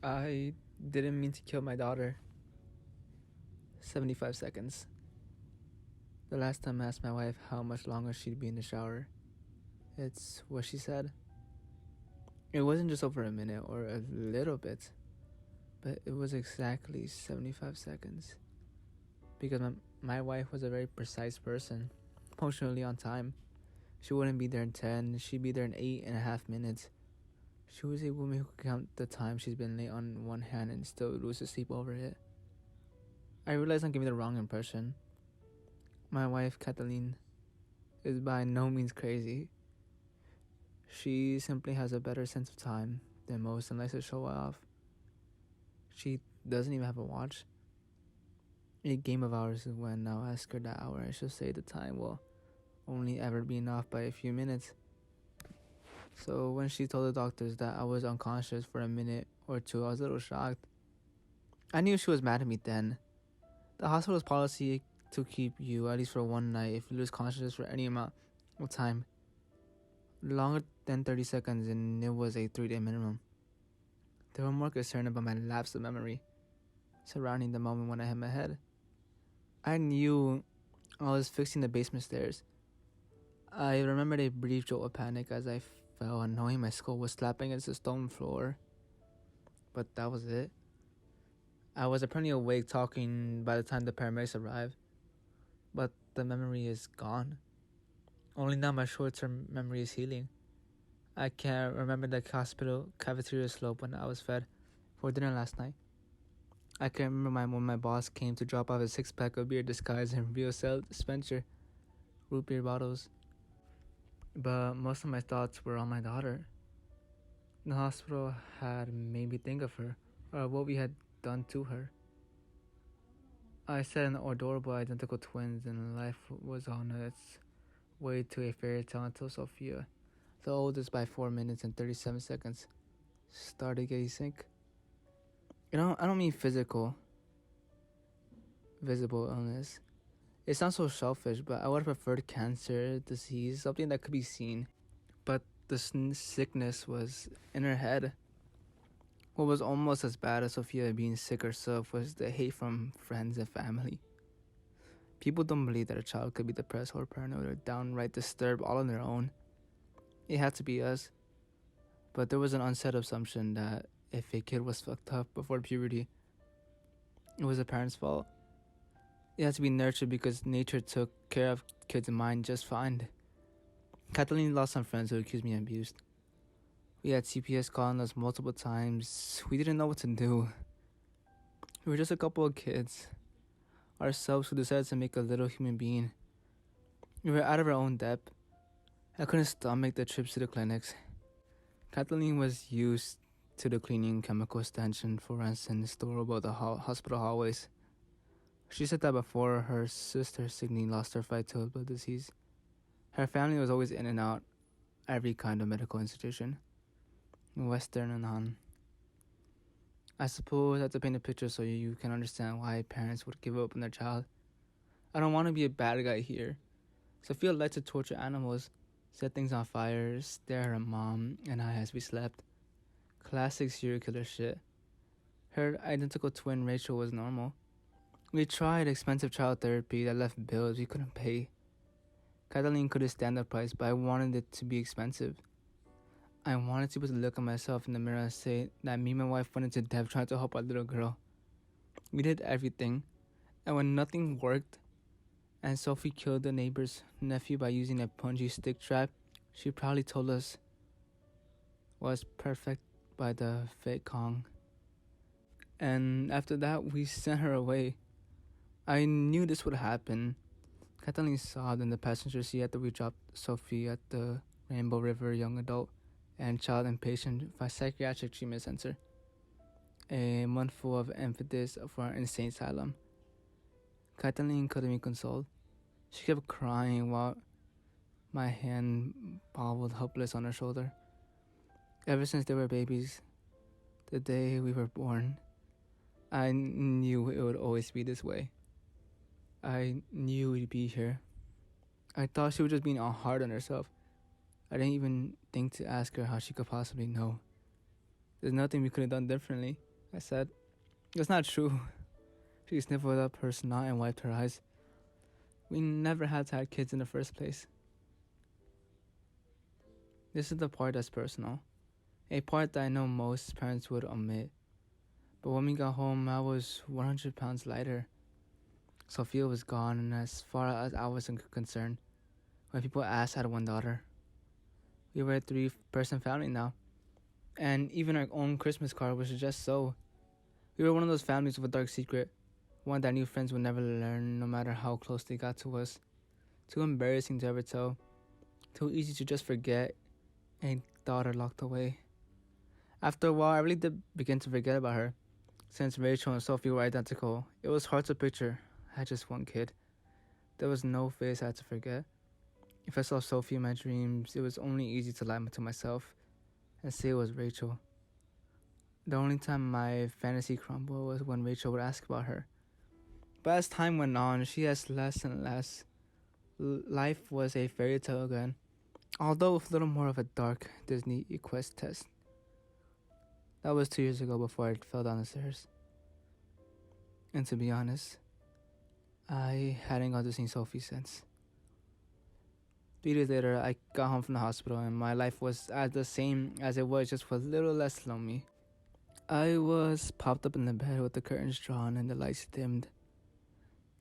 I didn't mean to kill my daughter. 75 seconds. The last time I asked my wife how much longer she'd be in the shower, it's what she said. It wasn't just over a minute or a little bit, but it was exactly 75 seconds. Because my wife was a very precise person, punctually on time. She wouldn't be there in 10, she'd be there in 8.5 minutes. She was a woman who could count the time she's been late on one hand and still lose sleep over it. I realized I'm giving the wrong impression. My wife, Kathleen, is by no means crazy. She simply has a better sense of time than most and likes to show off. She doesn't even have a watch. A game of hours is when I'll ask her the hour and she'll say the time will only ever be off by a few minutes. So when she told the doctors that I was unconscious for a minute or two, I was a little shocked. I knew she was mad at me then. The hospital's policy to keep you, at least for one night, if you lose consciousness for any amount of time longer than 30 seconds, and it was a 3-day minimum. They were more concerned about my lapse of memory surrounding the moment when I hit my head. I knew I was fixing the basement stairs. I remembered a brief jolt of panic as I fell, and knowing my skull was slapping against the stone floor. But that was it. I was apparently awake talking by the time the paramedics arrived, but the memory is gone. Only now my short-term memory is healing. I can't remember the hospital cafeteria slope when I was fed for dinner last night. I can't remember when my boss came to drop off a 6-pack of beer disguised in real sale dispenser root beer bottles. But most of my thoughts were on my daughter. The hospital had made me think of her, or what we had done to her. I said an adorable identical twins, and life was on its way to a fairy tale until Sophia, the oldest by 4 minutes and 37 seconds, started getting sick. I don't mean physical, visible illness. It sounds so selfish, but I would have preferred cancer, disease, something that could be seen. But the sickness was in her head. What was almost as bad as Sophia being sick herself was the hate from friends and family. People don't believe that a child could be depressed or paranoid or downright disturbed all on their own. It had to be us. But there was an unsaid assumption that if a kid was fucked up before puberty, it was the parents' fault. It had to be nurtured because nature took care of kids' mind just fine. Kathleen lost some friends who accused me of abuse. We had CPS calling us multiple times. We didn't know what to do. We were just a couple of kids, ourselves, who decided to make a little human being. We were out of our own depth. I couldn't stomach the trips to the clinics. Kathleen was used to the cleaning, chemical stench, and fluorescent store about the hospital hallways. She said that before her sister Sydney lost her fight to blood disease, her family was always in and out every kind of medical institution, Western and non. I suppose I have to paint a picture so you can understand why parents would give up on their child. I don't want to be a bad guy here. Sophia liked to torture animals, set things on fire, stare at her mom and I as we slept. Classic serial killer shit. Her identical twin Rachel was normal. We tried expensive child therapy that left bills we couldn't pay. Kathleen couldn't stand the price, but I wanted it to be expensive. I wanted to be able to look at myself in the mirror and say that me and my wife went into debt trying to help our little girl. We did everything, and when nothing worked, and Sophie killed the neighbor's nephew by using a punji stick trap she proudly told us was perfect by the fake Kong. And after that, we sent her away. I knew this would happen. Kathleen sobbed in the passenger seat after we dropped Sophie at the Rainbow River Young Adult and Child Inpatient Psychiatric Treatment Center, a month full of emphasis for an insane asylum. Kathleen couldn't be consoled. She kept crying while my hand bobbled helpless on her shoulder. Ever since they were babies, the day we were born, I knew it would always be this way. I knew we'd be here. I thought she was just being all hard on herself. I didn't even think to ask her how she could possibly know. There's nothing we could have done differently. I said. It's not true. She sniffled up her snot and wiped her eyes. We never had to have kids in the first place. This is the part that's personal. A part that I know most parents would omit. But when we got home, I was 100 pounds lighter. Sophia was gone, and as far as I was concerned, when people asked, I had one daughter. We were a 3-person family now, and even our own Christmas card was just so. We were one of those families with a dark secret, one that new friends would never learn no matter how close they got to us. Too embarrassing to ever tell, too easy to just forget, a daughter locked away. After a while, I really did begin to forget about her. Since Rachel and Sophie were identical, it was hard to picture. I had just one kid. There was no face I had to forget. If I saw Sophie in my dreams, it was only easy to lie to myself and say it was Rachel. The only time my fantasy crumbled was when Rachel would ask about her. But as time went on, she has less and less. Life was a fairy tale again, although with a little more of a dark Disney Quest test. That was 2 years ago before I fell down the stairs. And to be honest, I hadn't got to see Sophie since. 3 days later, I got home from the hospital and my life was as the same as it was, just with a little less lonely. I was popped up in the bed with the curtains drawn and the lights dimmed.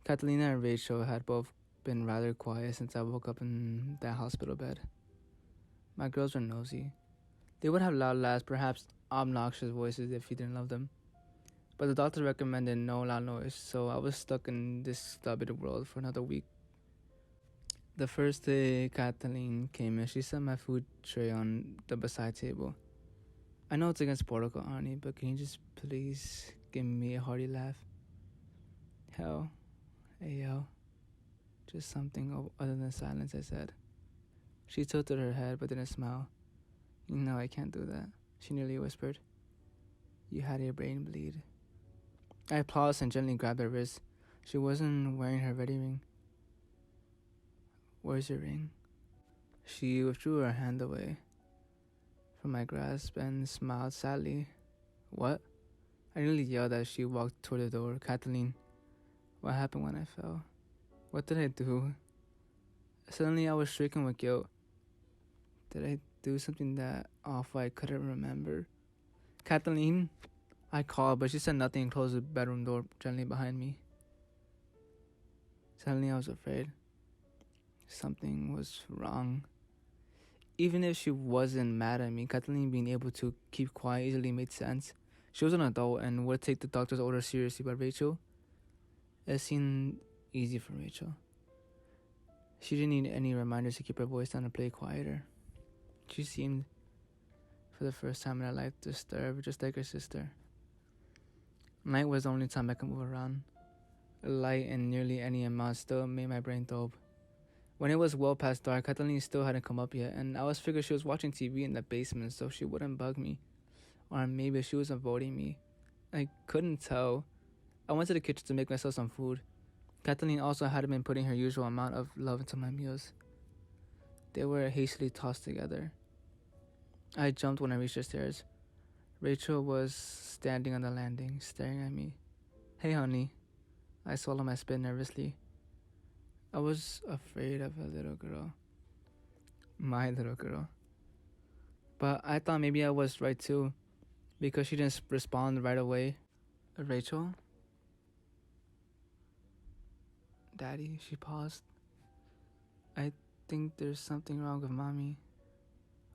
Catalina and Rachel had both been rather quiet since I woke up in that hospital bed. My girls were nosy. They would have loud laughs, perhaps obnoxious voices if you didn't love them. But the doctor recommended no loud noise, so I was stuck in this stubborn world for another week. The first day Kathleen came in, she set my food tray on the beside table. I know it's against protocol, Arnie, but can you just please give me a hearty laugh? Hell, yo, just something other than silence, I said. She tilted her head but didn't smile. You know I can't do that, she nearly whispered. You had a brain bleed. I paused and gently grabbed her wrist. She wasn't wearing her wedding ring. Where's your ring? She withdrew her hand away from my grasp and smiled sadly. What? I nearly yelled as she walked toward the door. Kathleen, what happened when I fell? What did I do? Suddenly I was stricken with guilt. Did I do something that awful I couldn't remember? Kathleen? I called, but she said nothing and closed the bedroom door gently behind me. Suddenly I was afraid. Something was wrong. Even if she wasn't mad at me, Kathleen being able to keep quiet easily made sense. She was an adult and would take the doctor's order seriously, but Rachel? It seemed easy for Rachel. She didn't need any reminders to keep her voice down and play quieter. She seemed, for the first time in her life, disturbed, just like her sister. Night was the only time I could move around. Light in nearly any amount still made my brain dope. When it was well past dark, Kathleen still hadn't come up yet, and I was figuring she was watching TV in the basement so she wouldn't bug me. Or maybe she was avoiding me. I couldn't tell. I went to the kitchen to make myself some food. Kathleen also hadn't been putting her usual amount of love into my meals. They were hastily tossed together. I jumped when I reached the stairs. Rachel was standing on the landing, staring at me. Hey, honey. I swallowed my spit nervously. I was afraid of a little girl. My little girl. But I thought maybe I was right too, because she didn't respond right away. Rachel? Daddy, she paused. I think there's something wrong with Mommy.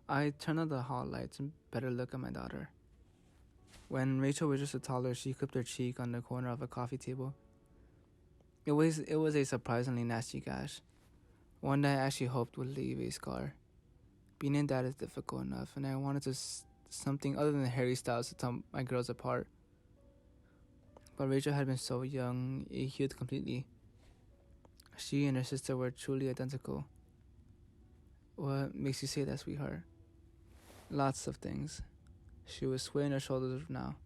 I turned on the hall lights and better look at my daughter. When Rachel was just a toddler, she clipped her cheek on the corner of a coffee table. It was a surprisingly nasty gash, one that I actually hoped would leave a scar. Being a dad is difficult enough, and I wanted something other than Harry Styles to tell my girls apart. But Rachel had been so young, it healed completely. She and her sister were truly identical. What makes you say that, sweetheart? Lots of things. She was swaying her shoulders now.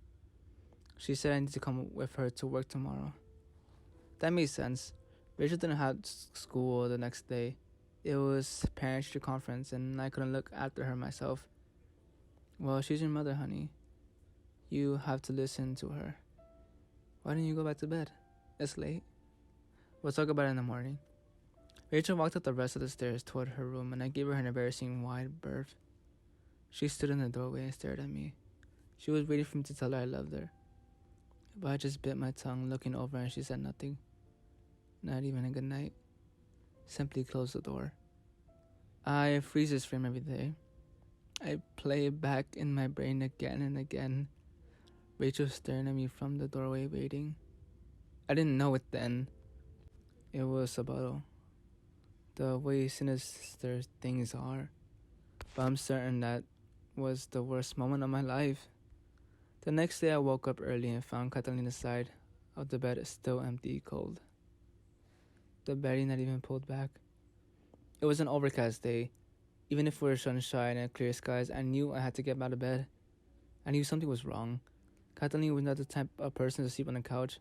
She said I need to come with her to work tomorrow. That made sense. Rachel didn't have school the next day. It was parent-teacher conference and I couldn't look after her myself. Well, she's your mother, honey. You have to listen to her. Why don't you go back to bed? It's late. We'll talk about it in the morning. Rachel walked up the rest of the stairs toward her room, and I gave her an embarrassing wide berth. She stood in the doorway and stared at me. She was waiting for me to tell her I loved her. But I just bit my tongue, looking over, and she said nothing. Not even a good night. Simply closed the door. I freeze this frame every day. I play it back in my brain again and again. Rachel staring at me from the doorway, waiting. I didn't know it then. It was subtle. The way sinister things are. But I'm certain that was the worst moment of my life. The next day I woke up early and found Catalina's side of the bed still empty, cold. The bedding not even pulled back. It was an overcast day. Even if it were sunshine and clear skies, I knew I had to get out of bed. I knew something was wrong. Catalina was not the type of person to sleep on the couch.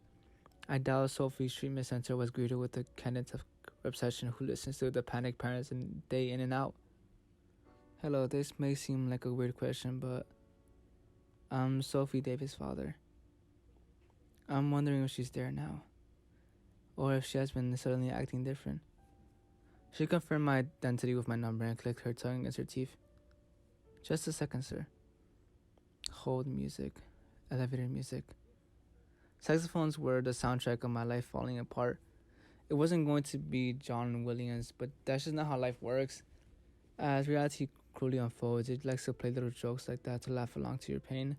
I doubt Sophie's treatment center was greeted with the cadence of obsession who listens to the panicked parents day in and out. Hello, this may seem like a weird question, but I'm Sophie Davis' father. I'm wondering if she's there now, or if she has been suddenly acting different. She confirmed my identity with my number and clicked her tongue against her teeth. Just a second, sir. Hold music. Elevator music. Saxophones were the soundtrack of my life falling apart. It wasn't going to be John Williams, but that's just not how life works. As reality cruelly unfolds, it likes to play little jokes like that to laugh along to your pain.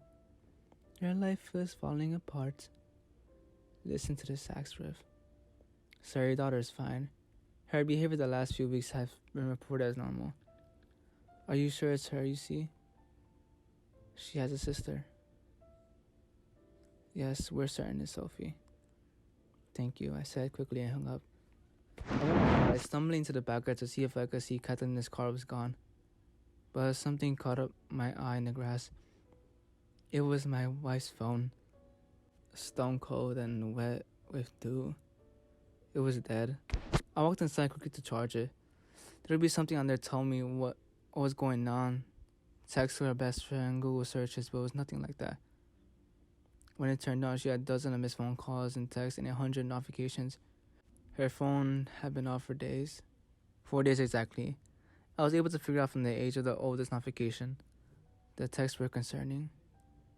Your life is falling apart. Listen to the sax riff. Sir, your daughter's fine. Her behavior the last few weeks has been reported as normal. Are you sure it's her you see? She has a sister. Yes, we're certain it's Sophie. Thank you, I said quickly and hung up. I was stumbling to the backyard to see if I could see Catalina's car was gone. But something caught up my eye in the grass. It was my wife's phone. Stone cold and wet with dew. It was dead. I walked inside quickly to charge it. There would be something on there telling me what was going on. Text to her best friend, Google searches, but it was nothing like that. When it turned on, she had dozens of missed phone calls and texts and 100 notifications. Her phone had been off for days. 4 days exactly. I was able to figure out from the age of the oldest notification. The texts were concerning.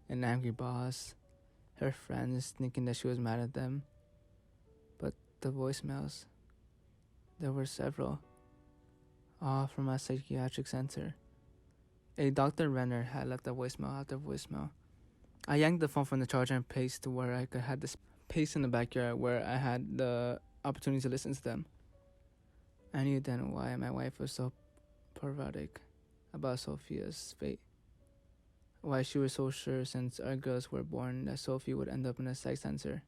An angry boss. Her friends thinking that she was mad at them. But the voicemails. There were several. All from a psychiatric center. A Dr. Renner had left a voicemail after voicemail. I yanked the phone from the charger and paced to where I could have this pace in the backyard where I had the opportunity to listen to them. I knew then why my wife was so parodic about Sophia's fate. Why she was so sure since our girls were born that Sophie would end up in a sex center.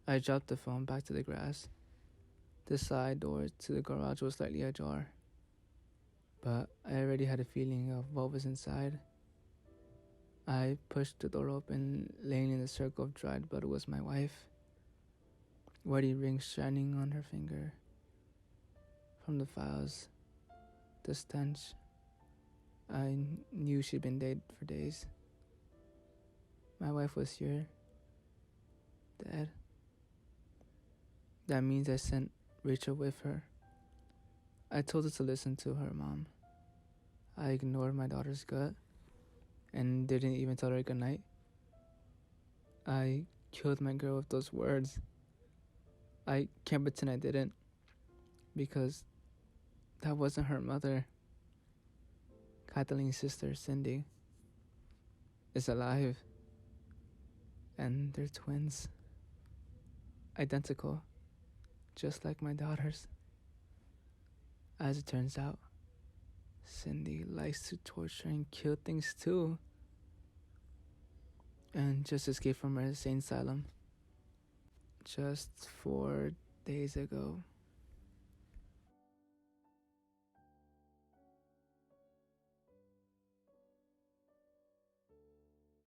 I dropped the phone back to the grass. The side door to the garage was slightly ajar. But I already had a feeling of what was inside. I pushed the door open, laying in a circle of dried blood was my wife. Wedding ring shining on her finger. From the files, the stench. I knew she'd been dead for days. My wife was here, dead. That means I sent Rachel with her. I told her to listen to her mom. I ignored my daughter's gut and didn't even tell her goodnight. I killed my girl with those words. I can't pretend I didn't, because that wasn't her mother. Kathleen's sister, Cindy, is alive, and they're twins. Identical, just like my daughters. As it turns out, Cindy likes to torture and kill things too, and just escaped from her insane asylum just 4 days ago.